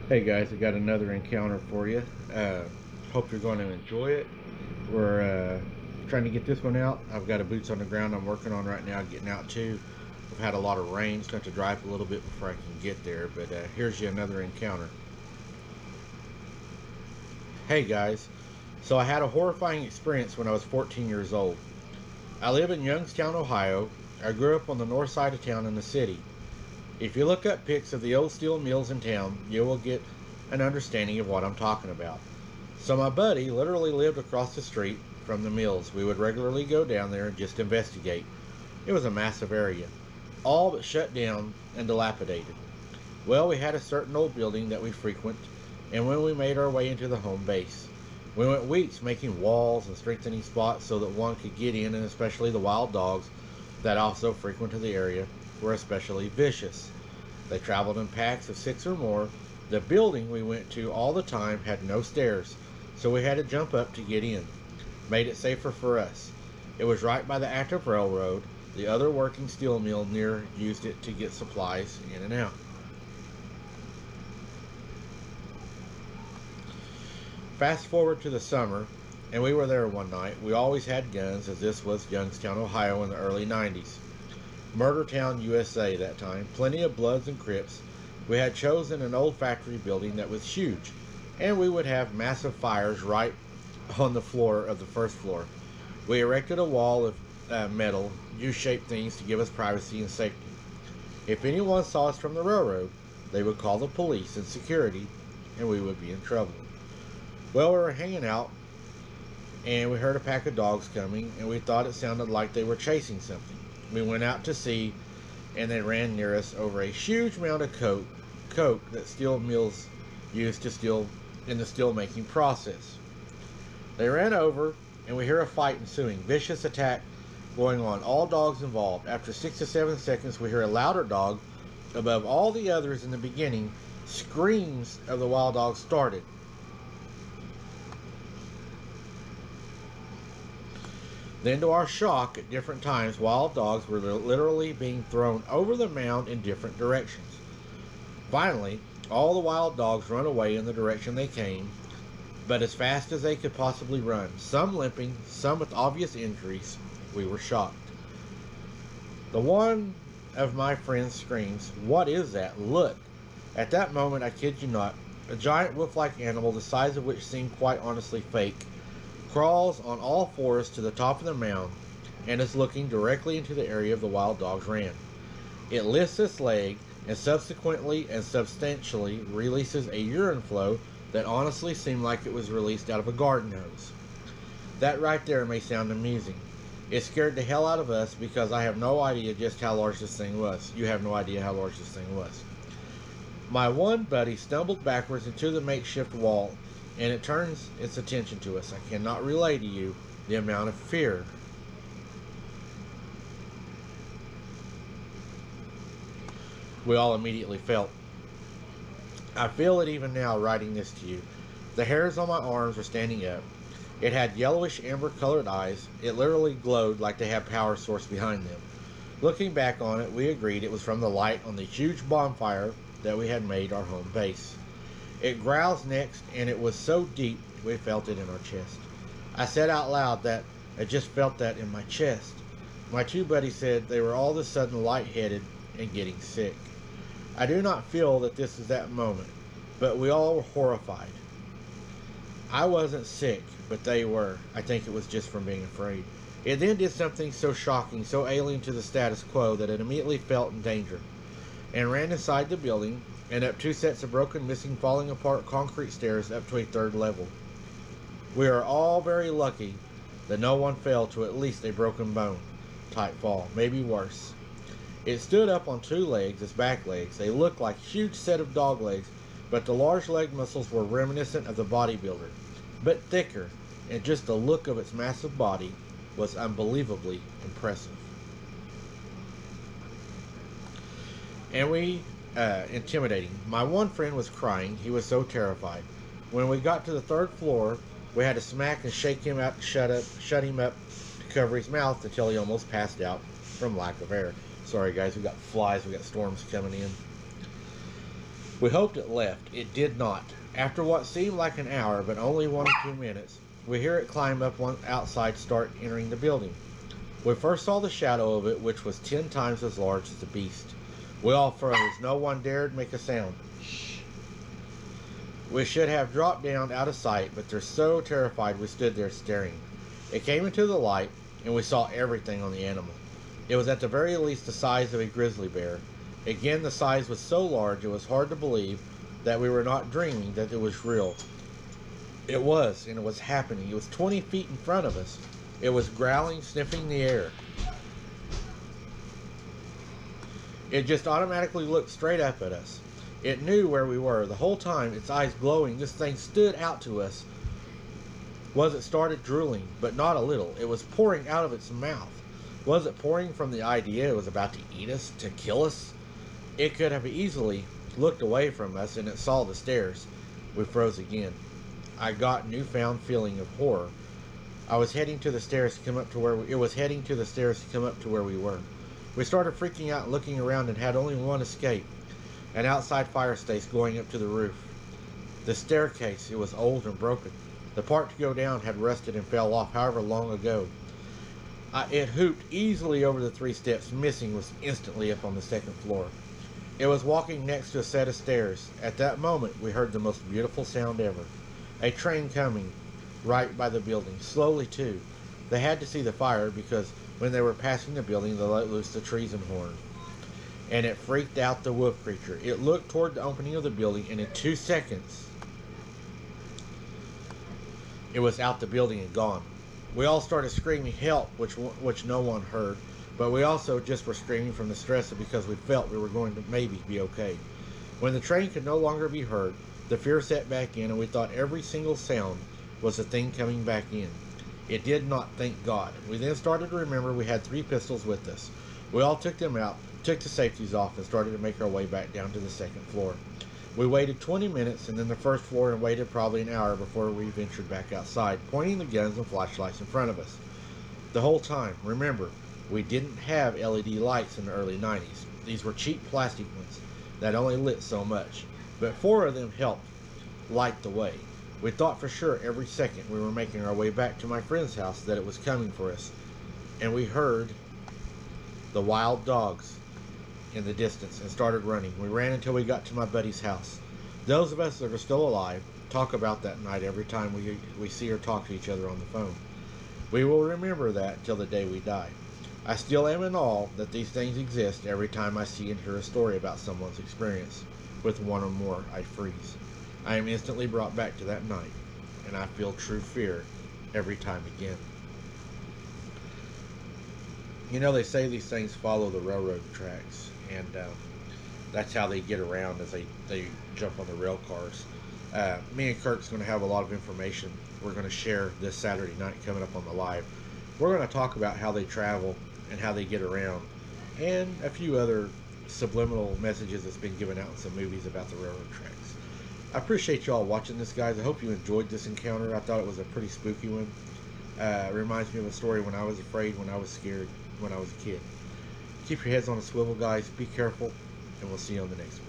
Hey guys, I got another encounter for you. Hope you're going to enjoy it. We're trying to get this one out. I've got a boots on the ground I'm working on right now, getting out too. I've had a lot of rain, so I have to drive a little bit before I can get there. But here's you another encounter. Hey guys, so I had a horrifying experience when I was 14 years old. I live in Youngstown, Ohio. I grew up on the north side of town in the city. If you look up pics of the old steel mills in town, you will get an understanding of what I'm talking about. So my buddy literally lived across the street from the mills. We would regularly go down there and just investigate. It was a massive area, all but shut down and dilapidated. Well, we had a certain old building that we frequent, and when we made our way into the home base, we went weeks making walls and strengthening spots so that one could get in, and especially the wild dogs that also frequented the area were especially vicious. They traveled in packs of 6 or more. The building we went to all the time had no stairs, so we had to jump up to get in. Made it safer for us. It was right by the active railroad. The other working steel mill near used it to get supplies in and out. Fast forward to the summer, and we were there one night. We always had guns, as this was Youngstown, Ohio in the early 90s. Murder Town, USA that time. Plenty of Bloods and Crips. We had chosen an old factory building that was huge, and we would have massive fires right on the floor of the first floor. We erected a wall of metal, U-shaped things to give us privacy and safety. If anyone saw us from the railroad, they would call the police and security, and we would be in trouble. Well, we were hanging out, and we heard a pack of dogs coming, and we thought it sounded like they were chasing something. We went out to see, and they ran near us over a huge amount of coke that steel mills use to steel in the steel making process. They ran over, and we hear a fight ensuing, vicious attack going on, all dogs involved. After 6 to 7 seconds, we hear a louder dog above all the others in the beginning. Screams of the wild dog started. Then, to our shock, at different times, wild dogs were literally being thrown over the mound in different directions. Finally, all the wild dogs run away in the direction they came, but as fast as they could possibly run, some limping, some with obvious injuries. We were shocked. The one of my friends screams, "What is that? Look!" At that moment, I kid you not, a giant wolf-like animal, the size of which seemed quite honestly fake, crawls on all fours to the top of the mound and is looking directly into the area of the wild dogs ran. It lifts its leg and subsequently and substantially releases a urine flow that honestly seemed like it was released out of a garden hose. That right there may sound amusing. It scared the hell out of us because I have no idea just how large this thing was. You have no idea how large this thing was. My one buddy stumbled backwards into the makeshift wall, and it turns its attention to us. I cannot relay to you the amount of fear we all immediately felt. I feel it even now writing this to you. The hairs on my arms were standing up. It had yellowish amber colored eyes. It literally glowed like they had power source behind them. Looking back on it, we agreed it was from the light on the huge bonfire that we had made our home base. It growls next, and it was so deep we felt it in our chest. I said out loud that I just felt that in my chest. My two buddies said they were all of a sudden lightheaded and getting sick. I do not feel that this is that moment, but we all were horrified. I wasn't sick, but they were. I think it was just from being afraid. It then did something so shocking, so alien to the status quo, that it immediately felt in danger, and ran inside the building and up 2 sets of broken, missing, falling apart concrete stairs up to a 3rd level. We are all very lucky that no one fell to at least a broken bone type fall, maybe worse. It stood up on 2 legs, its back legs. They looked like a huge set of dog legs, but the large leg muscles were reminiscent of the bodybuilder, but thicker, and just the look of its massive body was unbelievably impressive. And intimidating. My one friend was crying. He was so terrified. When we got to the 3rd floor, we had to smack and shake him out to shut him up to cover his mouth until he almost passed out from lack of air. Sorry guys, we got flies, we got storms coming in. We hoped it left. It did not. After what seemed like an hour, but only 1 or 2 minutes, we hear it climb up one outside, start entering the building. We first saw the shadow of it, which was 10 times as large as the beast. We all froze. No one dared make a sound. We should have dropped down out of sight, but they're so terrified we stood there staring. It came into the light, and we saw everything on the animal. It was at the very least the size of a grizzly bear. Again, the size was so large it was hard to believe that we were not dreaming, that it was real. It was, and it was happening. It was 20 feet in front of us. It was growling, sniffing the air. It just automatically looked straight up at us. It knew where we were. The whole time, its eyes glowing, this thing stood out to us. It started drooling, but not a little. It was pouring out of its mouth. Was it pouring from the idea it was about to eat us, to kill us? It could have easily looked away from us, and it saw the stairs. We froze again. I got a newfound feeling of horror. It was heading to the stairs to come up to where we were. We started freaking out and looking around, and had only one escape. An outside fire station going up to the roof. The staircase, it was old and broken. The part to go down had rusted and fell off however long ago. It hooped easily over the 3 steps, missing, was instantly up on the 2nd floor. It was walking next to a set of stairs. At that moment, we heard the most beautiful sound ever. A train coming right by the building, slowly too. They had to see the fire because when they were passing the building, they let loose the treason horn. And it freaked out the wolf creature. It looked toward the opening of the building, and in 2 seconds, it was out the building and gone. We all started screaming help, which no one heard, but we also just were screaming from the stress because we felt we were going to maybe be okay. When the train could no longer be heard, the fear set back in, and we thought every single sound was the thing coming back in. It did not, thank God. We then started to remember we had 3 pistols with us. We all took them out, took the safeties off, and started to make our way back down to the 2nd floor. We waited 20 minutes and then the 1st floor, and waited probably an hour before we ventured back outside, pointing the guns and flashlights in front of us. The whole time, remember, we didn't have LED lights in the early 90s. These were cheap plastic ones that only lit so much, but 4 of them helped light the way. We thought for sure every second we were making our way back to my friend's house that it was coming for us, and we heard the wild dogs in the distance and started running. We ran until we got to my buddy's house. Those of us that are still alive talk about that night every time we see or talk to each other on the phone. We will remember that till the day we die. I still am in awe that these things exist. Every time I see and hear a story about someone's experience with one or more, I freeze. I am instantly brought back to that night, and I feel true fear every time again. You know, they say these things follow the railroad tracks, and that's how they get around, as they jump on the rail cars. Me and Kirk's going to have a lot of information we're going to share this Saturday night coming up on the live. We're going to talk about how they travel and how they get around, and a few other subliminal messages that's been given out in some movies about the railroad tracks. I appreciate y'all watching this, guys. I hope you enjoyed this encounter. I thought it was a pretty spooky one. It reminds me of a story when I was afraid, when I was scared, when I was a kid. Keep your heads on a swivel, guys. Be careful, and we'll see you on the next one.